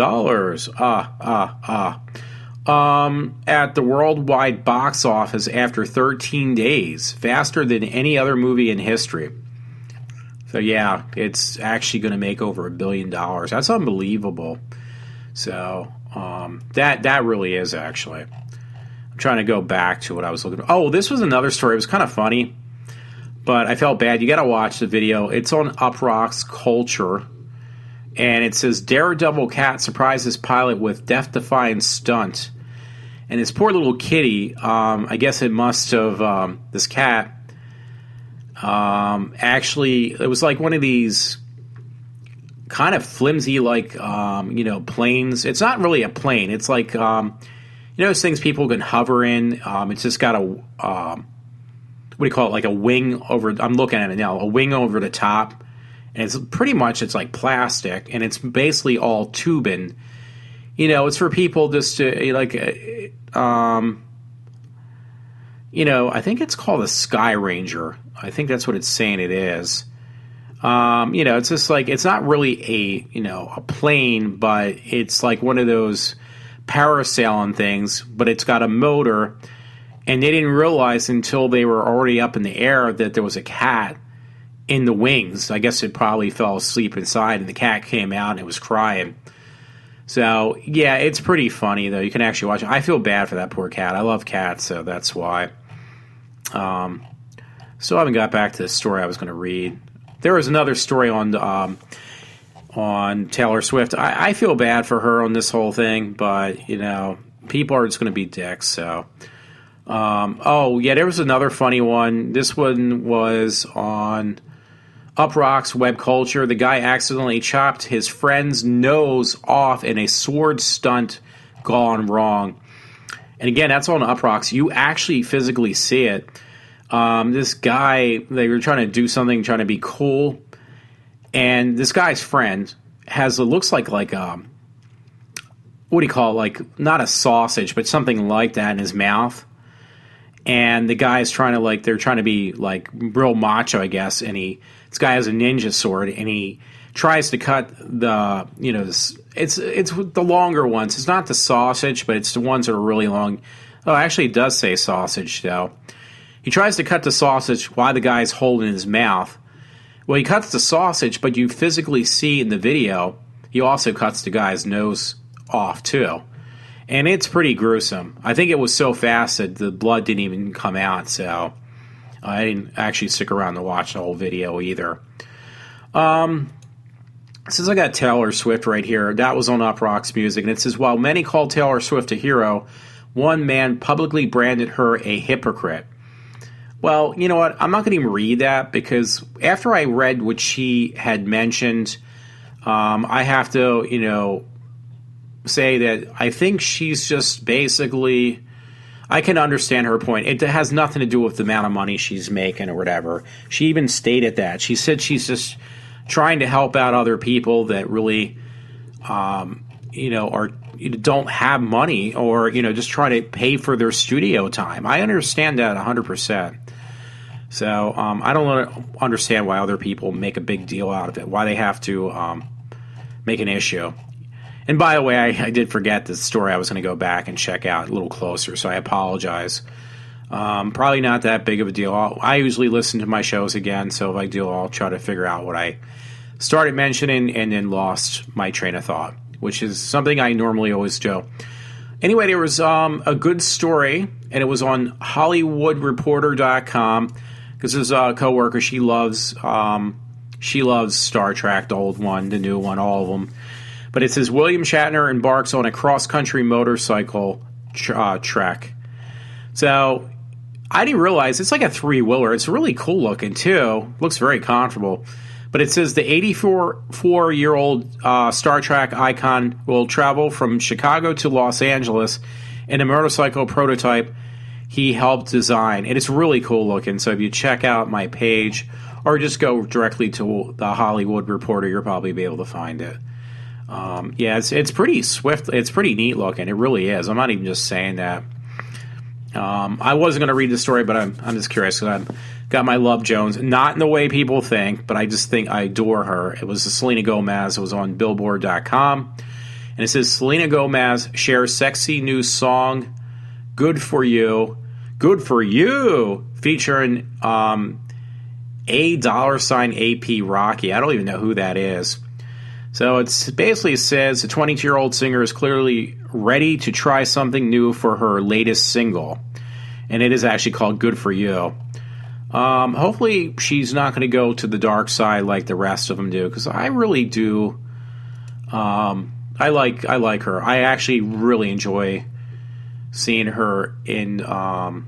At the worldwide box office after 13 days, faster than any other movie in history. So yeah, it's actually going to make over $1 billion. That's unbelievable. So that really is actually. I'm trying to go back to what I was looking for. Oh, this was another story. It was kind of funny, but I felt bad. You got to watch the video. It's on Uproxx Culture. And it says, Daredevil cat surprises pilot with death-defying stunt. And this poor little kitty, I guess it must have, this cat, actually, it was like one of these kind of flimsy, planes. It's not really a plane. It's like, those things people can hover in. It's just got a, a wing over, I'm looking at it now, a wing over the top. And it's pretty much, it's like plastic, and it's basically all tubing. It's for people just to, I think it's called a Sky Ranger. I think that's what it's saying it is. It's just it's not really a plane, but it's like one of those parasailing things, but it's got a motor, and they didn't realize until they were already up in the air that there was a cat in the wings. I guess it probably fell asleep inside, and the cat came out and it was crying. So, yeah, it's pretty funny, though. You can actually watch it. I feel bad for that poor cat. I love cats, so that's why. So I haven't got back to the story I was going to read. There was another story on Taylor Swift. I feel bad for her on this whole thing, but, people are just going to be dicks, so. There was another funny one. This one was on Uproxx Web Culture. The guy accidentally chopped his friend's nose off in a sword stunt gone wrong. And again, that's on Uproxx. You actually physically see it. This guy, they were trying to do something, trying to be cool. And this guy's friend looks like what do you call it? Like, not a sausage, but something like that in his mouth. And the guy's they're trying to be like real macho, I guess. And this guy has a ninja sword, and he tries to cut the, it's the longer ones. It's not the sausage, but it's the ones that are really long. Oh, actually, it does say sausage, though. He tries to cut the sausage while the guy's holding his mouth. Well, he cuts the sausage, but you physically see in the video, he also cuts the guy's nose off, too. And it's pretty gruesome. I think it was so fast that the blood didn't even come out, so I didn't actually stick around to watch the whole video either. Since I got Taylor Swift right here, that was on Uproxx Music, and it says, while many call Taylor Swift a hero, one man publicly branded her a hypocrite. Well, you know what? I'm not going to even read that, because after I read what she had mentioned, I have to, say that I think she's just basically, I can understand her point. It has nothing to do with the amount of money she's making or whatever. She even stated that. She said she's just trying to help out other people that really, don't have money, or, just trying to pay for their studio time. I understand that 100%. So I don't understand why other people make a big deal out of it, why they have to make an issue. And by the way, I did forget the story I was going to go back and check out a little closer, so I apologize. Probably not that big of a deal. I usually listen to my shows again, so if I do, I'll try to figure out what I started mentioning and then lost my train of thought, which is something I normally always do. Anyway, there was a good story, and it was on HollywoodReporter.com, because his coworker, she loves Star Trek, the old one, the new one, all of them. But it says, William Shatner embarks on a cross-country motorcycle trek. So I didn't realize it's like a three-wheeler. It's really cool looking, too. Looks very comfortable. But it says the 84-year-old Star Trek icon will travel from Chicago to Los Angeles in a motorcycle prototype he helped design. And it's really cool looking. So if you check out my page or just go directly to the Hollywood Reporter, you'll probably be able to find it. It's pretty swift. It's pretty neat looking. It really is. I'm not even just saying that. I wasn't going to read the story, but I'm just curious because I've got my Love Jones. Not in the way people think, but I just think I adore her. It was Selena Gomez. It was on Billboard.com. And it says, Selena Gomez shares sexy new song, Good For You. Good For You, featuring $AP Rocky. I don't even know who that is. So it basically says the 22-year-old singer is clearly ready to try something new for her latest single. And it is actually called Good For You. Hopefully she's not going to go to the dark side like the rest of them do, because I really do. I like her. I actually really enjoy seeing her in her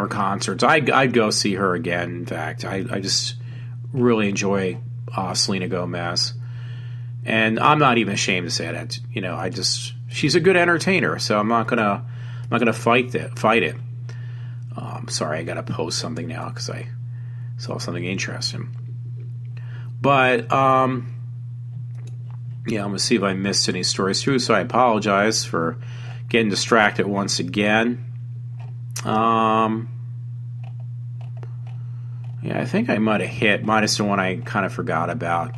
concerts. I'd go see her again. In fact, I just really enjoy Selena Gomez. And I'm not even ashamed to say that. She's a good entertainer, so I'm not gonna fight it. Sorry, I gotta post something now because I saw something interesting. But I'm gonna see if I missed any stories too. So I apologize for getting distracted once again. I think I might have hit minus the one I kind of forgot about.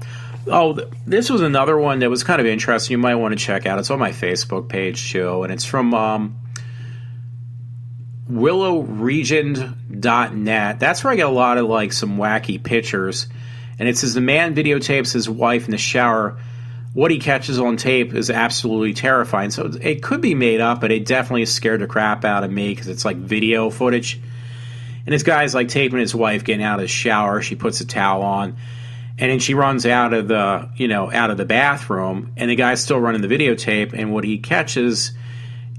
Oh, this was another one that was kind of interesting. You might want to check out. It's on my Facebook page too, and it's from willowregend.net. That's where I get a lot of like some wacky pictures. And it says the man videotapes his wife in the shower. What he catches on tape is absolutely terrifying. So it could be made up, but it definitely scared the crap out of me because it's like video footage. And this guy's like taping his wife getting out of the shower. She puts a towel on, and then she runs out of the bathroom, and the guy's still running the videotape. And what he catches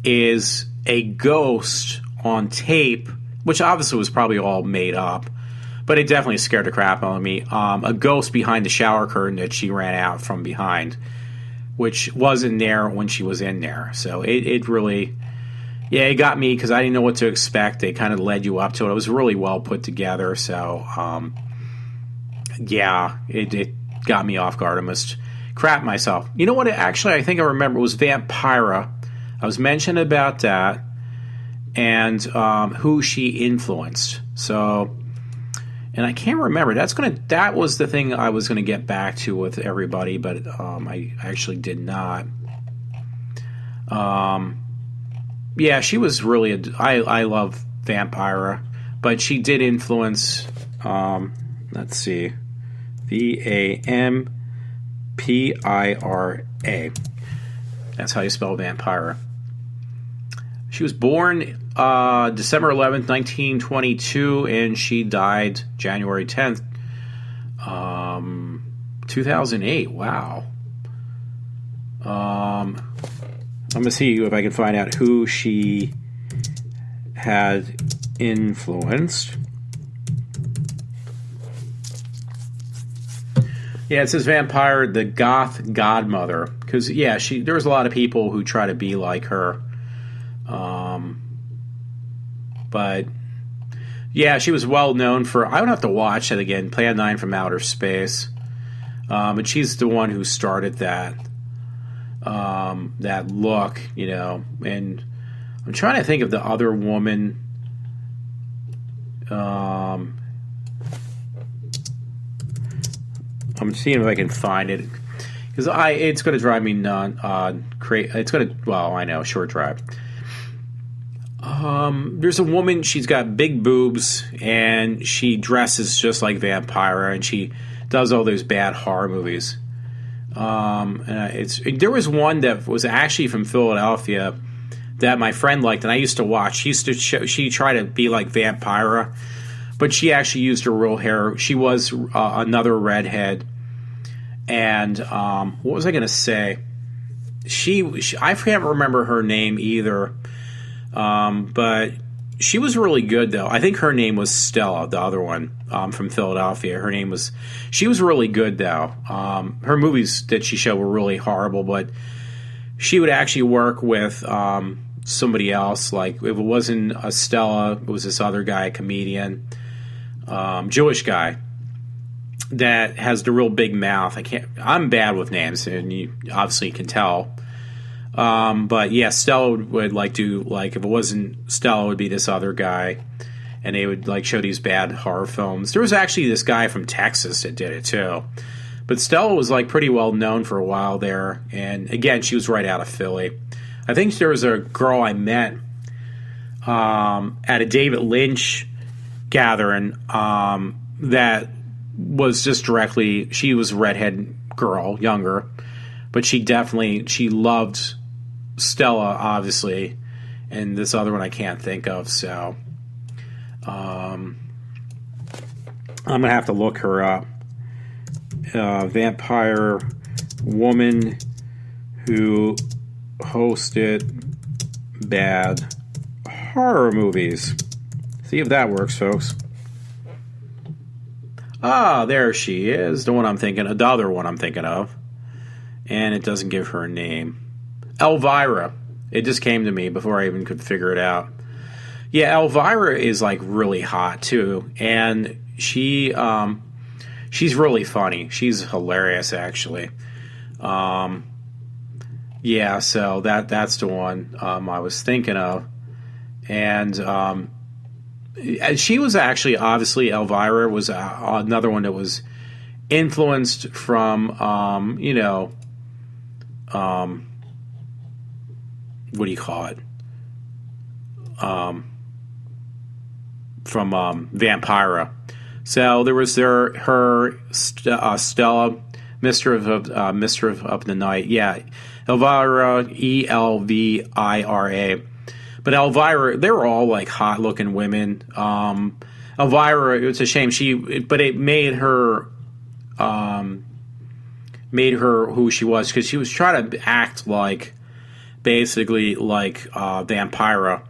is a ghost on tape, which obviously was probably all made up, but it definitely scared the crap out of me. A ghost behind the shower curtain that she ran out from behind, which wasn't there when she was in there. So it really, it got me because I didn't know what to expect. They kind of led you up to it. It was really well put together. So, it got me off guard. I must crap myself. You know what? Actually, I think I remember it was Vampira. I was mentioning about that and who she influenced. So. And I can't remember. That was the thing I was gonna get back to with everybody, but I actually did not. She was really. I love Vampira, but she did influence. Let's see, Vampira. That's how you spell Vampira. She was born December 11th, 1922, and she died January 10th, 2008. Wow. I'm going to see if I can find out who she had influenced. Yeah, it says Vampire, the goth godmother. Because, there was a lot of people who try to be like her. But she was well known for. I would have to watch that again. Plan 9 from Outer Space, but she's the one who started that look, And I'm trying to think of the other woman. I'm seeing if I can find it because it's going to drive me nuts. It's going to. Well, I know, short drive. There's a woman, she's got big boobs, and she dresses just like Vampira, and she does all those bad horror movies. There was one that was actually from Philadelphia that my friend liked, and I used to watch. She tried to be like Vampira, but she actually used her real hair. She was another redhead. And what was I going to say? I can't remember her name either. But she was really good, though. I think her name was Stella, the other one from Philadelphia. She was really good, though. Her movies that she showed were really horrible, but she would actually work with somebody else. Like, if it wasn't a Stella, it was this other guy, a comedian, Jewish guy that has the real big mouth. I'm bad with names, and you obviously can tell. But Stella would if it wasn't Stella, it would be this other guy, and they would show these bad horror films. There was actually this guy from Texas that did it too, but Stella was pretty well known for a while there. And again, she was right out of Philly. I think there was a girl I met at a David Lynch gathering that was just directly. She was a redhead girl, younger, but she loved Stella, obviously, and this other one I can't think of, so I'm going to have to look her up. Vampire woman who hosted bad horror movies. See if that works, folks. Ah, there she is, the other one I'm thinking of. And it doesn't give her a name. Elvira. It just came to me before I even could figure it out. Yeah, Elvira is really hot too, and she's really funny. She's hilarious, actually. So that's the one I was thinking of, and she was actually, obviously, Elvira was another one that was influenced from, what do you call it? From Vampira. So there was Stella, Mistress of the Night. Yeah, Elvira, Elvira. But Elvira, they were all like hot looking women. Elvira, it's a shame but it made her who she was, because she was trying to act like basically like Vampira.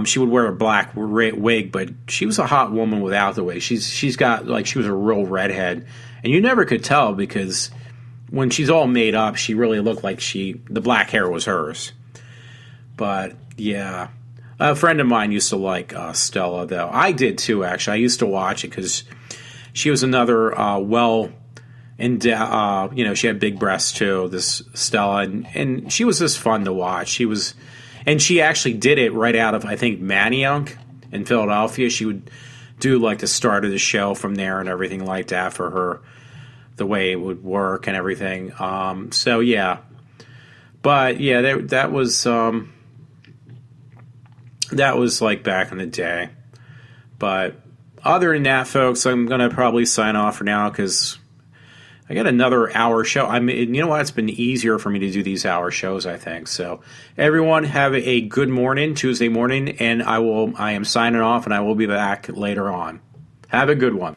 She would wear a black wig, but she was a hot woman without the wig. She's got like, she was a real redhead, and you never could tell, because when she's all made up, she really looked like the black hair was hers. But yeah, a friend of mine used to like Stella, though. I did too, actually. I used to watch it because she was another she had big breasts too, this Stella, and she was just fun to watch. And she actually did it right out of, I think, Manayunk in Philadelphia. She would do like the start of the show from there and everything like that for her, the way it would work and everything. So yeah, but yeah, that was like back in the day. But other than that, folks, I'm gonna probably sign off for now because I got another hour show. I mean, you know what? It's been easier for me to do these hour shows, I think. So, everyone, have a good morning, Tuesday morning, and I am signing off, and I will be back later on. Have a good one.